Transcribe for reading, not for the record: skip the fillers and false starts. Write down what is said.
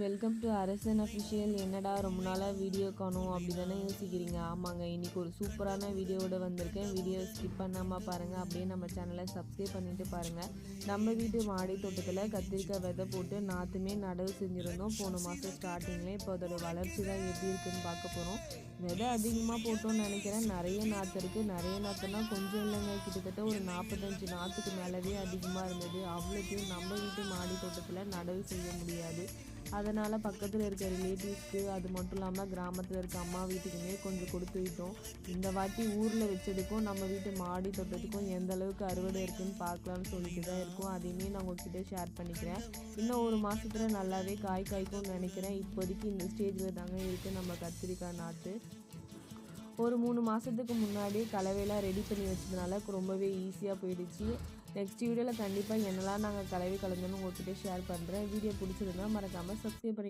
Welcome to அரசன் official. என்னடா ரொம்ப நாளாக வீடியோ காணும் அப்படி தானே யோசிக்கிறீங்க? ஆமாங்க, இன்றைக்கி ஒரு சூப்பரான வீடியோவோட வந்திருக்கேன். வீடியோ ஸ்கிப் பண்ணாமல் பாருங்கள். அப்படியே நம்ம சேனலை சப்ஸ்கிரைப் பண்ணிவிட்டு பாருங்கள். நம்ம வீட்டு மாடி தோட்டத்தில் கத்திரிக்காய் விதை போட்டு நாற்றுமே நடவு செஞ்சுருந்தோம் போன மாதம் ஸ்டார்டிங்கில். இப்போ அதோட வளர்ச்சி தான் எப்படி இருக்குதுன்னு பார்க்க போகிறோம். விதை அதிகமாக போட்டோன்னு நினைக்கிறேன். நிறைய நாற்று இருக்குது. நிறைய நாற்றுனா கொஞ்சம் இல்லைங்க, கிட்டத்தட்ட ஒரு 45 நாற்றுக்கு மேலவே அதிகமாக இருந்தது. அவ்வளோத்தையும் நம்ம வீட்டு மாடி தோட்டத்தில் நடவு செய்ய முடியாது. அதனால் பக்கத்தில் இருக்க ரிலேட்டிவ்ஸ்க்கு, அது மட்டும் இல்லாமல் கிராமத்தில் இருக்க அம்மா வீட்டுக்குமே கொஞ்சம் கொடுத்து விட்டோம். இந்த வாட்டி ஊரில் வச்சதுக்கும் நம்ம வீட்டு மாடி தோட்டத்துக்கும் எந்த அளவுக்கு அறுவடை இருக்குதுன்னு பார்க்கலான்னு சொல்லிட்டு தான் இருக்கும். அதையுமே நான் உங்கள்கிட்ட ஷேர் பண்ணிக்கிறேன். இன்னும் ஒரு மாதத்தில் நல்லாவே காய்க்கும்னு நினைக்கிறேன். இப்போதைக்கு இந்த ஸ்டேஜில் தாங்க இருக்குது நம்ம கத்திரிக்காய் நாற்று. ஒரு 3 மாதத்துக்கு முன்னாடியே கலவையெல்லாம் ரெடி பண்ணி வச்சதுனால ரொம்பவே ஈஸியாக போயிடுச்சு. நெக்ஸ்ட் வீடியோவில் கண்டிப்பாக என்னெல்லாம் நாங்கள் கலவை கலந்தோன்னு உங்கள்கிட்ட ஷேர் பண்ணுறேன். வீடியோ பிடிச்சிருந்தா மறக்காமல் சப்ஸ்கிரைப் பண்ணி